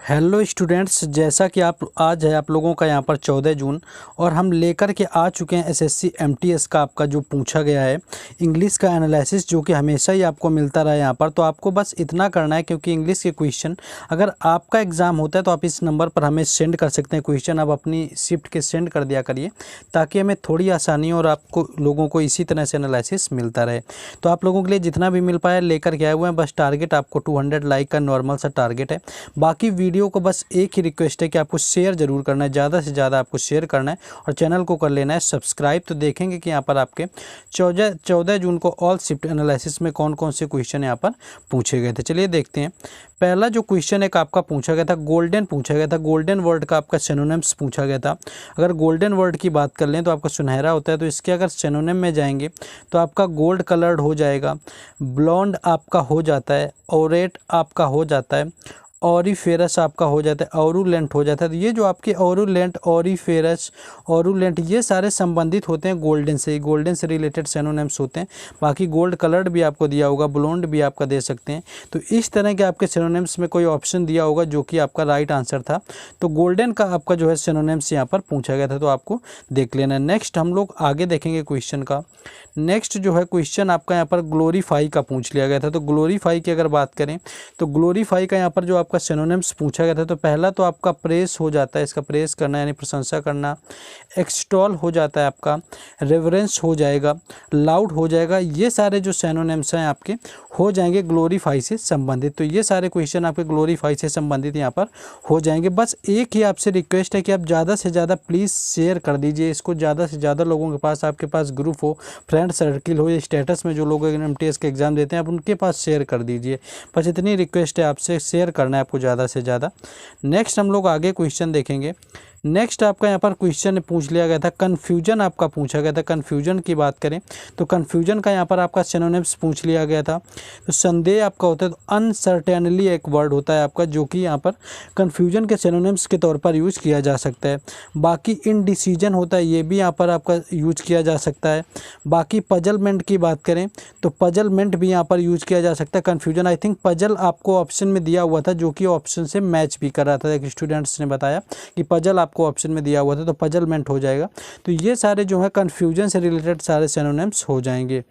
Hello students, जैसा कि आज है आप लोगों का यहाँ पर 14 जून और हम लेकर के आ चुके हैं एसएससी एमटीएस का आपका जो पूछा गया है इंग्लिश का एनालिसिस, जो कि हमेशा ही आपको मिलता रहा है यहाँ पर। तो आपको बस इतना करना है, क्योंकि इंग्लिश के क्वेश्चन अगर आपका एग्ज़ाम होता है तो आप इस नंबर पर हमें सेंड कर सकते हैं। क्वेश्चन आप अपनी शिफ्ट के सेंड कर दिया करिए, ताकि हमें थोड़ी आसानी और आपको लोगों को इसी तरह से एनालिसिस मिलता रहे। तो आप लोगों के लिए जितना भी मिल पाया लेकर के आए हुए हैं। बस टारगेट आपको 200 लाइक का नॉर्मल सा टारगेट है। बाकी वीडियो को बस एक ही रिक्वेस्ट है कि आपको शेयर जरूर करना है, ज़्यादा से ज़्यादा आपको शेयर करना है और चैनल को कर लेना है सब्सक्राइब। तो देखेंगे कि यहाँ पर आपके 14 जून को ऑल शिफ्ट एनालिसिस में कौन कौन से क्वेश्चन यहाँ पर पूछे गए थे। चलिए देखते हैं। पहला जो क्वेश्चन एक आपका पूछा गया था, गोल्डन पूछा गया था। गोल्डन वर्ड का आपका सिनोनिम्स पूछा गया था। अगर गोल्डन वर्ड की बात कर लें तो आपका सुनहरा होता है, तो इसके अगर सिनोनिम में जाएंगे तो आपका गोल्ड कलर्ड हो जाएगा, ब्लॉन्ड आपका हो जाता है, ऑरेट आपका हो जाता है, ऑरीफेरस आपका हो जाता है, ऑरुलेंट हो जाता है। तो ये जो आपके ऑरुलेंट, ऑरीफेरस, ऑरुलेंट ये सारे संबंधित होते हैं गोल्डन से। गोल्डन से रिलेटेड सिनोनिम्स होते हैं। बाकी गोल्ड कलर्ड भी आपको दिया होगा, ब्लोंड भी आपका दे सकते हैं। तो इस तरह के आपके सिनोनिम्स में कोई ऑप्शन दिया होगा जो कि आपका राइट आंसर था। तो गोल्डन का आपका जो है सिनोनिम्स यहाँ पर पूछा गया था, तो आपको देख लेना है। नेक्स्ट हम लोग आगे देखेंगे क्वेश्चन का। नेक्स्ट जो है क्वेश्चन आपका यहाँ पर ग्लोरीफाई का पूछ लिया गया था। तो ग्लोरीफाई की अगर बात करें तो ग्लोरीफाई का यहाँ पर जो आपका सिनोनिम्स पूछा गया था, तो पहला तो आपका प्रेस हो जाता है, इसका प्रेस करना यानी प्रशंसा करना। एक्सटॉल हो जाता है आपका, रेवरेंस हो जाएगा, लाउड हो जाएगा। ये सारे जो सिनोनिम्स हैं आपके हो जाएंगे ग्लोरीफाई से संबंधित। तो ये सारे क्वेश्चन आपके ग्लोरीफाई से संबंधित यहाँ पर हो जाएंगे। बस एक ही आपसे रिक्वेस्ट है कि आप ज़्यादा से ज़्यादा प्लीज़ शेयर कर दीजिए इसको, ज़्यादा से ज़्यादा लोगों के पास, आपके पास ग्रुप हो, फ्रेंड सर्किल हो, या स्टेटस में जो लोग एमटीएस के एग्ज़ाम देते हैं आप उनके पास शेयर कर दीजिए। बस इतनी रिक्वेस्ट है आपसे, शेयर करना है आपको ज़्यादा से ज़्यादा। नेक्स्ट हम लोग आगे क्वेश्चन देखेंगे। नेक्स्ट आपका यहाँ पर क्वेश्चन पूछ लिया गया था, कन्फ्यूजन आपका पूछा गया था। कन्फ्यूजन की बात करें तो कन्फ्यूजन का यहाँ पर आपका सिनोनिम्स पूछ लिया गया था। तो संदेह आपका होता है, तो अनसर्टेनली एक वर्ड होता है आपका, जो कि यहाँ पर कन्फ्यूजन के सिनोनिम्स के तौर पर यूज़ किया जा सकता है। बाकी इनडिसीजन होता है, ये भी यहाँ पर आपका यूज किया जा सकता है। बाकी पजलमेंट की बात करें तो पजलमेंट भी यहाँ पर यूज किया जा सकता है। कन्फ्यूजन आई थिंक पजल आपको ऑप्शन में दिया हुआ था, जो कि ऑप्शन से मैच भी कर रहा था। एक स्टूडेंट्स ने बताया कि पजल को ऑप्शन में दिया हुआ था, तो पजलमेंट हो जाएगा। तो ये सारे जो है कन्फ्यूजन से रिलेटेड सारे सिनोनिम्स हो जाएंगे।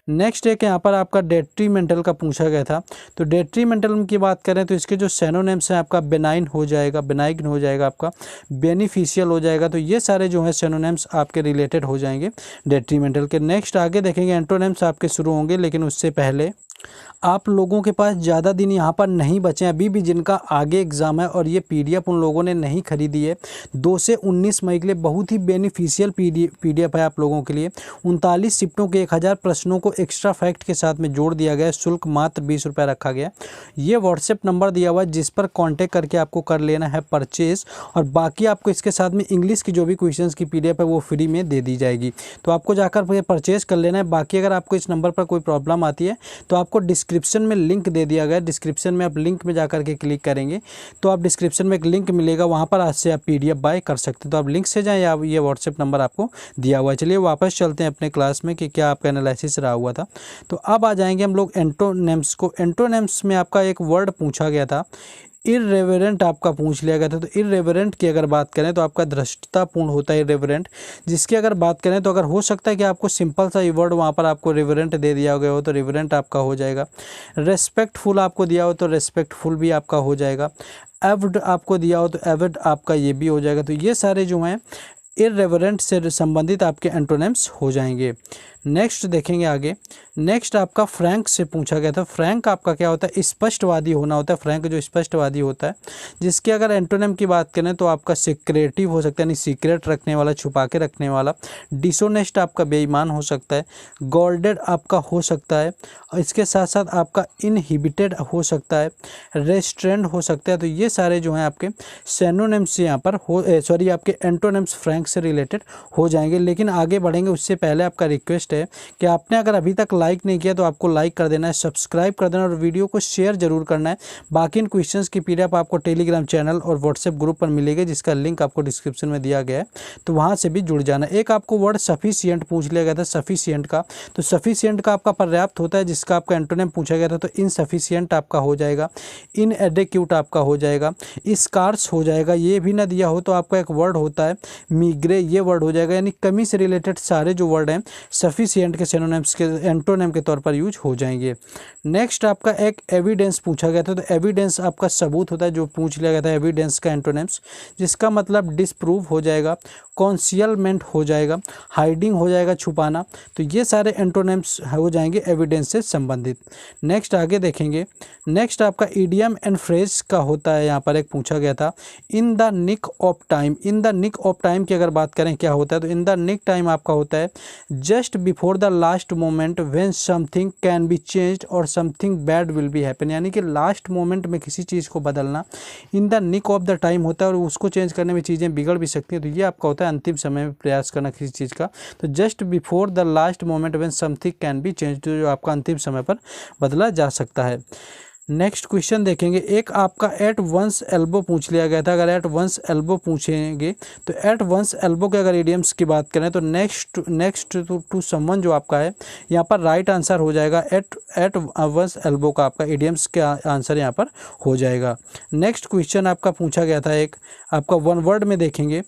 नेक्स्ट एक यहाँ पर आपका डेट्रीमेंटल का पूछा गया था। तो डेट्रीमेंटल की बात करें तो इसके जो सिनोनिम्स हैं आपका बेनाइन हो जाएगा, बेनाइग्न हो जाएगा, आपका बेनिफिशियल हो जाएगा। तो ये सारे जो है सिनोनिम्स आपके रिलेटेड हो जाएंगे डेट्रीमेंटल के। नेक्स्ट आगे देखेंगे, एंटोनिम्स आपके शुरू होंगे, लेकिन उससे पहले आप लोगों के पास ज़्यादा दिन यहाँ पर नहीं बचे हैं अभी भी, जिनका आगे एग्ज़ाम है और ये पीडीएफ उन लोगों ने नहीं खरीदी है। 2 से 19 मई के लिए बहुत ही बेनिफिशियल पीडीएफ है आप लोगों के लिए। 39 शिफ्टों के 1000 प्रश्नों को एक्स्ट्रा फैक्ट के साथ में जोड़ दिया गया। शुल्क मात्र 20 रुपये रखा गया। ये व्हाट्सएप नंबर दिया हुआ है, जिस पर कॉन्टैक्ट करके आपको कर लेना है परचेज़। और बाकी आपको इसके साथ में इंग्लिश की जो भी क्वेश्चन की पीडीएफ है वो फ्री में दे दी जाएगी। तो आपको जाकर परचेज़ कर लेना है। बाकी अगर आपको इस नंबर पर कोई प्रॉब्लम आती है तो आपको डिस्क्रिप्शन में लिंक दे दिया गया है। डिस्क्रिप्शन में आप लिंक में जाकर के क्लिक करेंगे तो आप डिस्क्रिप्शन में एक लिंक मिलेगा, वहां पर आज से आप पीडीएफ बाय कर सकते हैं। तो आप लिंक से जाएं, या ये व्हाट्सएप नंबर आपको दिया हुआ है। चलिए वापस चलते हैं अपने क्लास में कि क्या आपका एनालिसिस रहा हुआ था। तो अब आ जाएंगे हम लोग एंटोनिम्स को। एंटोनिम्स में आपका एक वर्ड पूछा गया था, इररेवरेंट आपका पूछ लिया गया था। तो इररेवरेंट की अगर बात करें तो आपका धृष्टतापूर्ण होता है इररेवरेंट। जिसकी अगर बात करें तो अगर हो सकता है कि आपको सिंपल सा वर्ड वहाँ पर आपको रेवरेंट दे दिया गया हो, तो रेवरेंट आपका हो जाएगा। रेस्पेक्टफुल आपको दिया हो तो रेस्पेक्टफुल भी आपका हो जाएगा। एव्ड आपको दिया हो तो एव्ड आपका ये भी हो जाएगा। तो ये सारे जो हैं इररेवरेंट से संबंधित आपके एंटोनिम्स हो जाएंगे। नेक्स्ट देखेंगे आगे। नेक्स्ट आपका फ्रैंक से पूछा गया था। फ्रैंक आपका क्या होता है, स्पष्टवादी होना होता है। फ्रैंक जो स्पष्टवादी होता है, जिसके अगर एंटोनिम की बात करें तो आपका सीक्रेटिव हो सकता है, यानी सीक्रेट रखने वाला, छुपा के रखने वाला। डिसोनेस्ट आपका बेईमान हो सकता है। गॉर्डेड आपका हो सकता है, और इसके साथ साथ आपका इनहिबिटेड हो सकता है, रेस्ट्रेंड हो सकता है। तो ये सारे जो हैं आपके सिनोनिम्स यहाँ पर आपके एंटोनिम्स फ्रैंक ब्लैंक से रिलेटेड हो जाएंगे। लेकिन आगे बढ़ेंगे उससे पहले आपका रिक्वेस्ट है कि आपने अगर अभी तक लाइक नहीं किया तो आपको लाइक कर देना है, सब्सक्राइब कर देना और वीडियो को शेयर जरूर करना है। बाकी इन क्वेश्चंस की पीडीएफ आपको टेलीग्राम चैनल और व्हाट्सएप ग्रुप पर मिलेगी, जिसका लिंक आपको डिस्क्रिप्शन में दिया गया है, तो वहाँ से भी जुड़ जाना। एक आपको वर्ड सफिशिएंट पूछ लिया गया था, सफिशिएंट का, तो सफिशिएंट का आपका पर्याप्त होता है, जिसका आपका एंटोनिम पूछा गया था, तो इनसफिशिएंट आपका हो जाएगा, इनएडेक्यूट आपका हो जाएगा, स्कार्स हो जाएगा। ये भी ना दिया हो तो आपका एक वर्ड होता है मीग्रे, ये वर्ड हो जाएगा। यानी कमी से रिलेटेड सारे जो वर्ड हैं सफिशिएंट के सिनोनिम्स के एंटोनिम के तौर पर यूज हो जाएंगे। नेक्स्ट आपका एक एविडेंस पूछा गया था, तो एविडेंस आपका सबूत होता है, जो पूछ लिया गया था एविडेंस का एंटोनिम्स, जिसका मतलब डिसप्रूव हो जाएगा, कॉन्सियलमेंट हो जाएगा, हाइडिंग हो जाएगा, छुपाना। तो ये सारे एंटोनिम्स हो जाएंगे एविडेंस से संबंधित। नेक्स्ट आगे देखेंगे। नेक्स्ट आपका इडियम एंड फ्रेज का होता है, यहाँ पर एक पूछा गया था in the nick of time. In the nick of time की अगर बात करें क्या होता है, तो इन द निक टाइम आपका होता है just before the last moment when something can be changed और something bad will be happen. यानी कि लास्ट मोमेंट में किसी चीज़ को बदलना in the nick of the time होता है, और उसको चेंज करने में चीज़ें बिगड़ भी सकती हैं। तो ये आपका होता है अंतिम समय में प्रयास करना किसी चीज़ का। तो just before the last moment when something can be changed, जो आपका अंतिम समय पर बदला जा सकता है। नेक्स्ट क्वेश्चन देखेंगे। एक आपका एट वंस एल्बो पूछ लिया गया था। अगर एट वंस एल्बो पूछेंगे तो एट वंस एल्बो के अगर इडियम्स की बात करें तो नेक्स्ट टू समवन जो आपका है यहाँ पर राइट आंसर हो जाएगा। एट वंस एल्बो का आपका इडियम्स का आंसर यहाँ पर हो जाएगा। नेक्स्ट क्वेश्चन आपका पूछा गया था, एक आपका वन वर्ड में देखेंगे।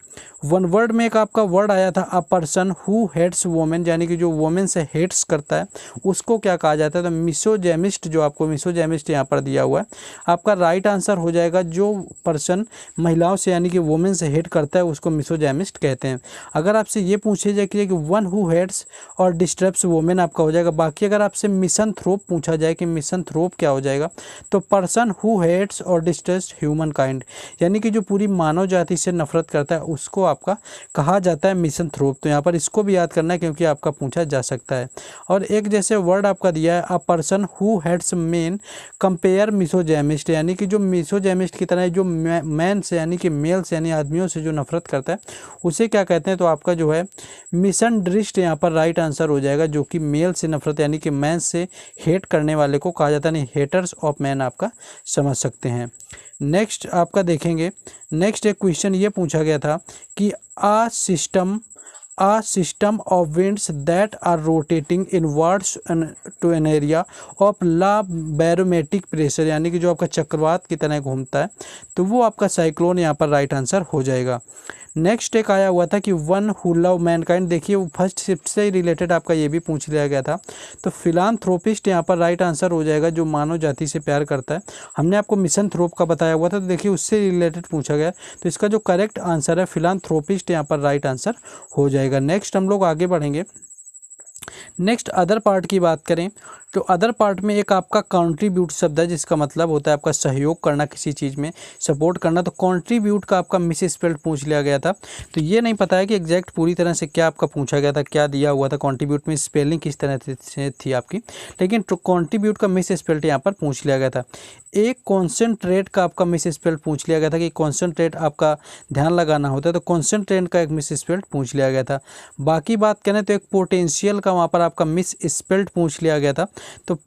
वन वर्ड में एक आपका वर्ड आया था a person who hates women, यानी कि जो वोमेन से हेट्स करता है उसको क्या कहा जाता है, तो मिसोजेमिस्ट, जो आपको मिसोजेमिस्ट यहाँ पर दिया हुआ है, आपका राइट आंसर हो जाएगा। जो पर्सन महिलाओं से यानी कि वोमेन से हेट करता है उसको मिसोजेमिस्ट कहते हैं। अगर आपसे ये पूछे जाए कि वन हु हेट्स और डिस्टर्ब्स वोमेन आपका हो जाएगा। बाकी अगर आपसे मिसनथ्रोप पूछा जाए कि मिसनथ्रोप क्या हो जाएगा, तो पर्सन हु हेट्स और डिस्टर्ब्स ह्यूमन काइंड, यानी कि जो पूरी मानव जाति से नफरत करता है उसको आपका कहा जाता है मिसनथ्रोप। तो यहाँ पर इसको भी याद करना है क्योंकि आपका पूछा जा सकता है। और एक जैसे वर्ड आपका दिया है a person who hates men compare misogamist, यानी कि जो मिसोजेमिस्ट की तरह जो मैन से यानी कि मेल से यानी आदमियों से जो नफरत करता है उसे क्या कहते हैं, तो आपका जो है मिसनड्रिस्ट यहाँ पर राइट आंसर हो जाएगा। जो कि मेल से नफरत यानी कि मैन से हेट करने वाले को कहा जाता है, नहीं हेटर्स ऑफ मैन आपका समझ सकते हैं। नेक्स्ट आपका देखेंगे। नेक्स्ट एक क्वेश्चन ये पूछा गया था कि a system of winds that are rotating inwards to an area of low barometric pressure, यानी कि जो आपका चक्रवात की तरह घूमता है, तो वो आपका साइक्लोन यहाँ पर राइट आंसर हो जाएगा। नेक्स्ट एक आया हुआ था कि वन हु लव मैनकाइंड, देखिए वो फर्स्ट शिफ्ट से रिलेटेड आपका ये भी पूछ लिया गया था। तो फिलांथ्रोपिस्ट यहाँ पर राइट आंसर हो जाएगा, जो मानव जाति से प्यार करता है। हमने आपको मिसनथ्रोप का बताया हुआ था, तो देखिए उससे रिलेटेड पूछा गया, तो इसका जो करेक्ट आंसर है फिलांथ्रोपिस्ट यहाँ पर राइट आंसर हो जाएगा। नेक्स्ट हम लोग आगे बढ़ेंगे। नेक्स्ट अदर पार्ट की बात करें तो अदर पार्ट में एक आपका कंट्रीब्यूट शब्द है, जिसका मतलब होता है आपका सहयोग करना, किसी चीज़ में सपोर्ट करना। तो कंट्रीब्यूट का आपका मिस स्पेल्ड पूछ लिया गया था। तो ये नहीं पता है कि एग्जैक्ट पूरी तरह से क्या आपका पूछा गया था, क्या दिया हुआ था कंट्रीब्यूट में, स्पेलिंग किस तरह से थी आपकी, लेकिन कंट्रीब्यूट का मिस स्पेल्ड यहाँ पर पूछ लिया गया था। एक कॉन्सेंट्रेट का आपका मिस स्पेल्ड पूछ लिया गया था कि कॉन्सेंट्रेट आपका ध्यान लगाना होता है, तो कॉन्सेंट्रेट का एक मिस स्पेल्ड पूछ लिया गया था। बाकी बात करें तो एक पोटेंशियल का वहाँ पर आपका मिस स्पेल्ड पूछ लिया गया था, तो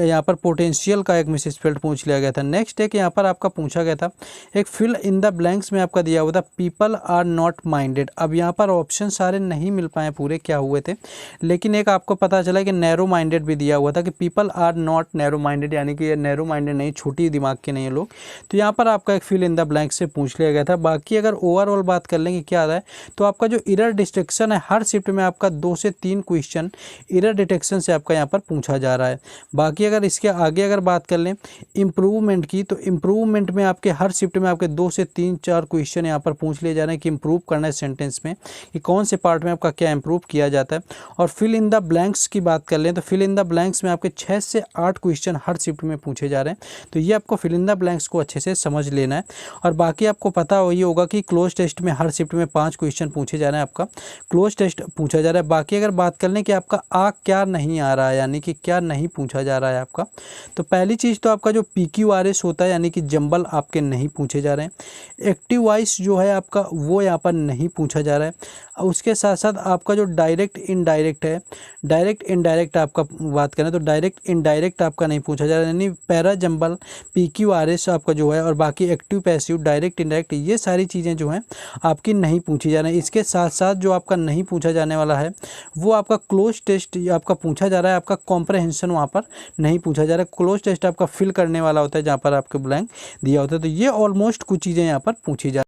यहाँ पर पोटेंशियल का एक मिस स्पेल्ड पूछ लिया गया था। नेक्स्ट एक यहाँ पर आपका पूछा गया था एक फिल इन द ब्लैंक्स में आपका दिया हुआ था पीपल आर नॉट माइंडेड। अब यहाँ पर ऑप्शन सारे नहीं मिल पाए पूरे क्या हुए थे, लेकिन एक आपको पता चला कि नैरो माइंडेड भी दिया हुआ था कि people are not narrow minded, यानी कि ये नैरो माइंडेड नहीं, छोटी दिमाग के नहीं है लोग। तो यहाँ पर आपका एक फिल इन द ब्लैंक से पूछ लिया गया था। बाकी अगर ओवरऑल बात कर लेंगे क्या आ रहा है, तो आपका जो एरर डिटेक्शन है हर शिफ्ट में आपका 2 से 3 क्वेश्चन एरर डिटेक्शन से आपका यहाँ पर पूछा जा रहा है। बाकी अगर इसके आगे अगर बात कर लें इम्प्रूवमेंट की, तो इम्प्रूवमेंट में आपके हर शिफ्ट में आपके 2 से 3-4 क्वेश्चन यहाँ पर पूछ लिए जा रहे हैं कि इम्प्रूव करना है सेंटेंस में, कि कौन से पार्ट में आपका क्या इम्प्रूव किया जाता है। और फिल इन द ब्लैंक्स की बात कर लें तो फिल इन द ब्लैंक्स में आपके 6 से 8 क्वेश्चन हर शिफ्ट में पूछे जा रहे हैं। तो ये आपको फिल इन द ब्लैंक्स को अच्छे से समझ लेना है। और बाकी आपको पता ही होगा कि क्लोज टेस्ट में हर शिफ्ट में 5 क्वेश्चन पूछे जा रहे हैं, आपका क्लोज टेस्ट पूछा जा रहा है। बाकी अगर बात कर लें कि आपका आपका क्या नहीं आ रहा है, यानी कि क्या नहीं पूछा जा रहा है आपका। तो पहली चीज़ तो आपका जो PQRS होता है यानी कि जंबल आपके नहीं पूछे जा रहे हैं। एक्टिव वॉइस जो है आपका वो यहाँ पर नहीं पूछा जा रहा है। उसके साथ साथ आपका जो डायरेक्ट इनडायरेक्ट है, डायरेक्ट इनडायरेक्ट आपका बात करें तो डायरेक्ट इनडायरेक्ट आपका नहीं पूछा जा रहा है, यानी पैरा जंबल PQRS आपका जो है और बाकी एक्टिव पैसिव डायरेक्ट इनडायरेक्ट ये सारी चीज़ें जो हैं आपकी नहीं पूछी जा रही हैं। इसके साथ साथ जो आपका नहीं पूछा जाने वाला है वो आपका क्लोज टेस्ट आपका पूछा जा रहा है, आपका कॉम्प्रहेंशन वहाँ पर नहीं पूछा जा रहा है। क्लोज टेस्ट आपका फिल करने वाला होता है जहाँ पर आपके ब्लैंक दिया होता है। तो ये ऑलमोस्ट कुछ चीज़ें यहाँ पर पूछी जा